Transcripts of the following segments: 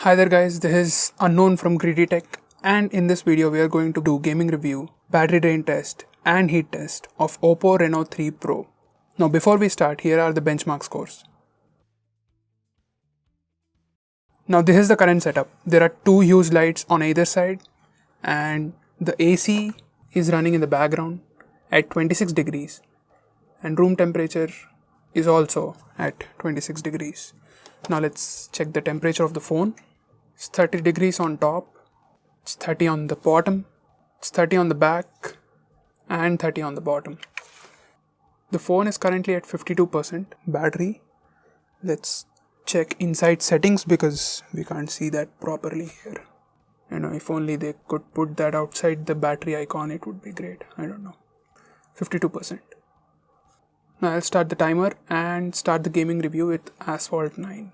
Hi there guys, this is Unknown from Greedy Tech, and in this video we are going to do gaming review, battery drain test and heat test of Oppo Reno 3 Pro. Now before we start, here are the benchmark scores. Now this is the current setup. There are two huge lights on either side and the AC is running in the background at 26 degrees and room temperature is also at 26 degrees. Now let's check the temperature of the phone. It's 30 degrees on top, it's 30 on the bottom, it's 30 on the back and 30 on the bottom. The phone is currently at 52% battery. Let's check inside settings because we can't see that properly here. If only they could put that outside the battery icon, it would be great. I don't know. 52%. Now I'll start the timer and start the gaming review with Asphalt 9.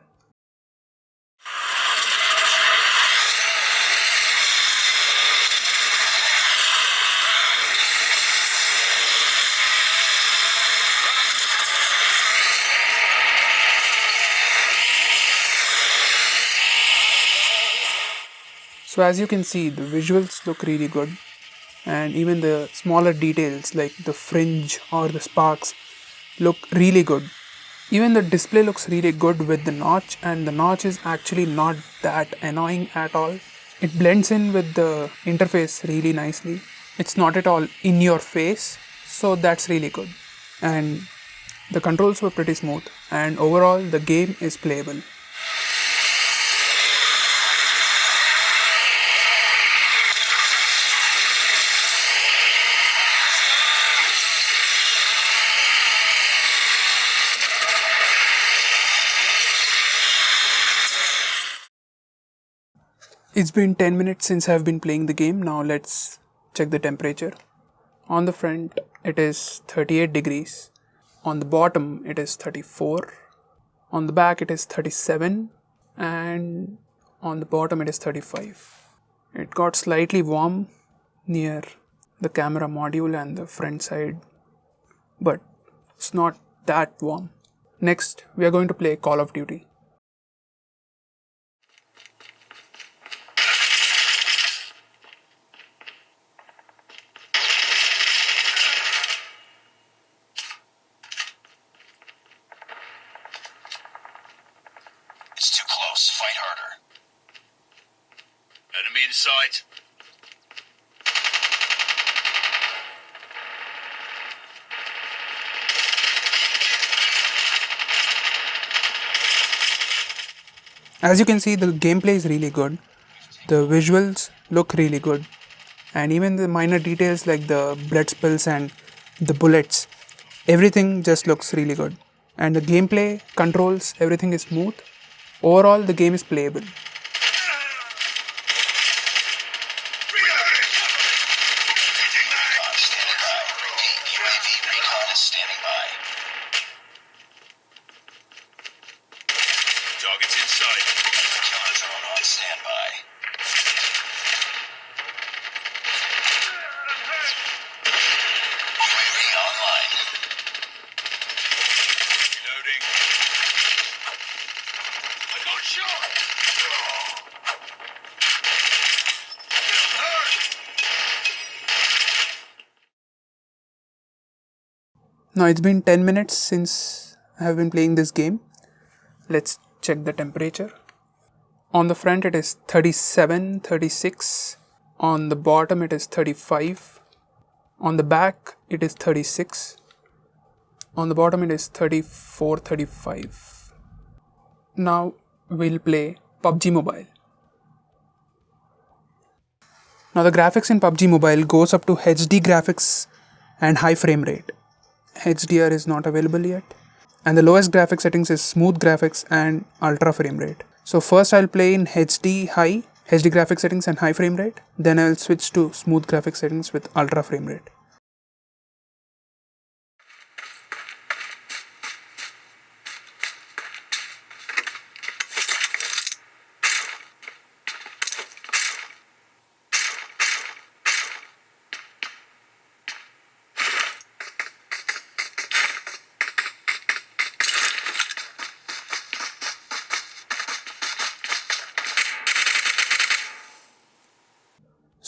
So as you can see, the visuals look really good, and even the smaller details like the fringe or the sparks look really good. Even the display looks really good with the notch, and the notch is actually not that annoying at all. It blends in with the interface really nicely. It's not at all in your face, so that's really good. And the controls were pretty smooth, and overall the game is playable. It's been 10 minutes since I've been playing the game. Now let's check the temperature. On the front it is 38 degrees. On the bottom it is 34. On the back it is 37. And on the bottom it is 35. It got slightly warm near the camera module and the front side, but it's not that warm. Next, we are going to play Call of Duty. It's too close. Fight harder. Enemy in sight. As you can see, the gameplay is really good. The visuals look really good. And even the minor details like the blood spills and the bullets, everything just looks really good. And the gameplay, controls, everything is smooth. Overall, the game is playable. Target's in sight. Killer drone on standby. UAV online. Reloading. I got shot! Still hurt! Now it's been 10 minutes since I have been playing this game. Let's check the temperature. On the front it is 37, 36. On the bottom it is 35. On the back it is 36. On the bottom it is 34, 35. Now we'll play PUBG Mobile. Now the graphics in PUBG Mobile goes up to HD graphics and high frame rate. HDR is not available yet. And the lowest graphic settings is smooth graphics and ultra frame rate. So first I'll play in HD graphic settings and high frame rate. Then I'll switch to smooth graphic settings with ultra frame rate.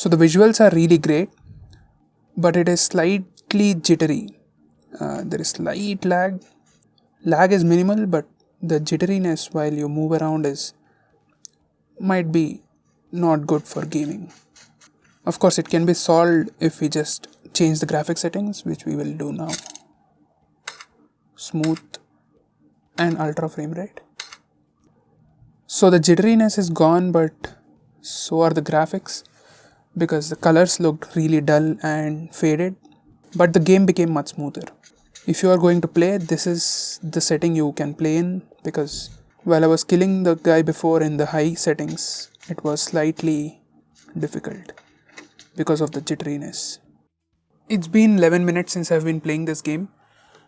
So the visuals are really great, but it is slightly jittery. There is slight lag. Lag is minimal, but the jitteriness while you move around might be not good for gaming. Of course, it can be solved if we just change the graphic settings, which we will do now. Smooth and ultra frame rate. So the jitteriness is gone, but so are the graphics, because the colors looked really dull and faded, but the game became much smoother. If you are going to play, this is the setting you can play in, because while I was killing the guy before in the high settings, it was slightly difficult because of the jitteriness. It's been 11 minutes since I've been playing this game.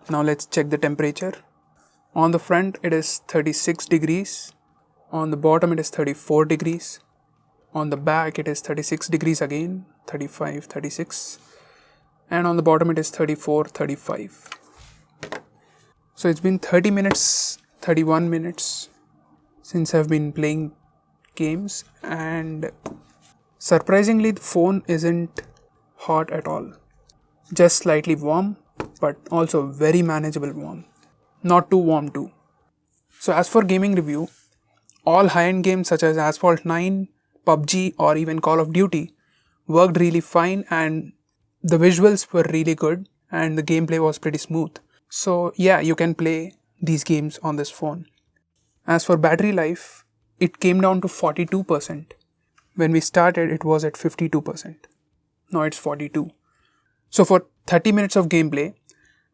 Now let's check the temperature. On the front it is 36 degrees. On the bottom it is 34 degrees. On the back it is 36 degrees again, 35, 36. And on the bottom it is 34, 35. So it's been 30 minutes, 31 minutes since I've been playing games, and surprisingly the phone isn't hot at all. Just slightly warm, but also very manageable warm. Not too warm too. So as for gaming review, all high-end games such as Asphalt 9, PUBG or even Call of Duty worked really fine, and the visuals were really good and the gameplay was pretty smooth. So yeah, you can play these games on this phone. As for battery life, it came down to 42%. When we started, it was at 52%. Now it's 42. So for 30 minutes of gameplay,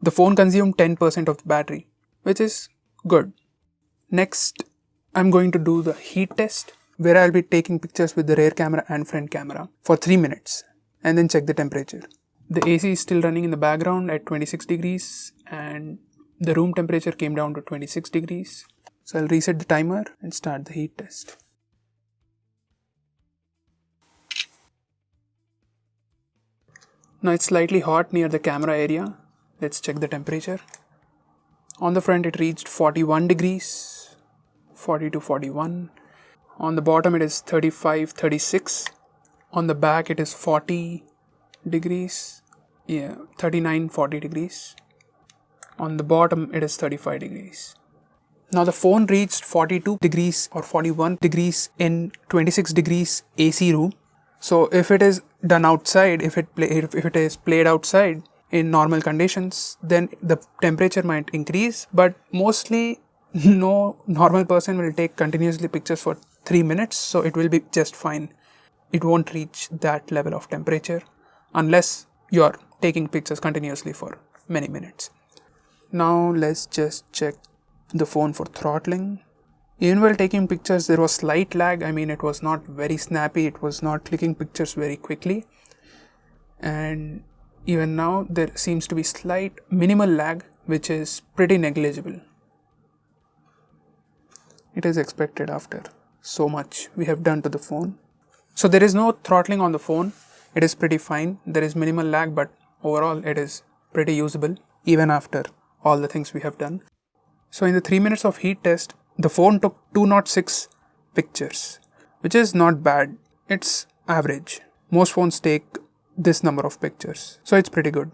the phone consumed 10% of the battery, which is good. Next, I'm going to do the heat test, where I'll be taking pictures with the rear camera and front camera for 3 minutes and then check the temperature. The AC is still running in the background at 26 degrees and the room temperature came down to 26 degrees. So I'll reset the timer and start the heat test. Now it's slightly hot near the camera area. Let's check the temperature. On the front it reached 41 degrees, 40 to 41. On the bottom it is 35, 36. On the back it is 40 degrees. 39, 40 degrees. On the bottom it is 35 degrees. Now the phone reached 42 degrees or 41 degrees in 26 degrees AC room. So if it is done outside, if it is played outside in normal conditions, then the temperature might increase, but mostly no normal person will take continuously pictures for 3 minutes, so it will be just fine. It won't reach that level of temperature unless you're taking pictures continuously for many minutes. Now let's just check the phone for throttling. Even while taking pictures, there was slight lag. I mean, it was not very snappy, it was not clicking pictures very quickly, and even now there seems to be slight minimal lag, which is pretty negligible. It is expected after so much we have done to the phone. So there is no throttling on the phone. It is pretty fine. There is minimal lag, but overall it is pretty usable even after all the things we have done. So in the 3 minutes of heat test, the phone took 206 pictures, which is not bad. It's average. Most phones take this number of pictures, so it's pretty good.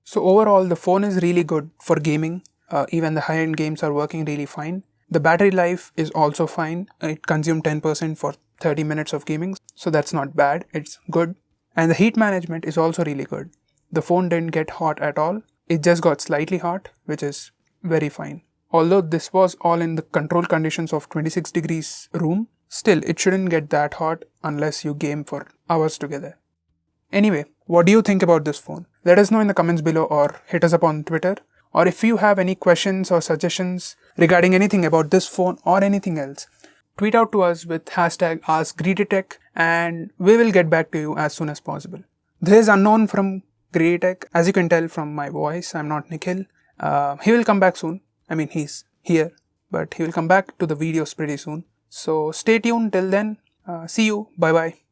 So overall the phone is really good for gaming. Even the high-end games are working really fine. The battery life is also fine. It consumed 10% for 30 minutes of gaming, so that's not bad. It's good. And the heat management is also really good. The phone didn't get hot at all. It just got slightly hot, which is very fine. Although this was all in the controlled conditions of 26 degrees room, still it shouldn't get that hot unless you game for hours together. Anyway, what do you think about this phone? Let us know in the comments below or hit us up on Twitter. Or if you have any questions or suggestions regarding anything about this phone or anything else, tweet out to us with hashtag AskGreedyTech and we will get back to you as soon as possible. This is Unknown from GreedyTech. As you can tell from my voice, I'm not Nikhil. He will come back soon. I mean, he's here, but he will come back to the videos pretty soon. So stay tuned till then. See you. Bye bye.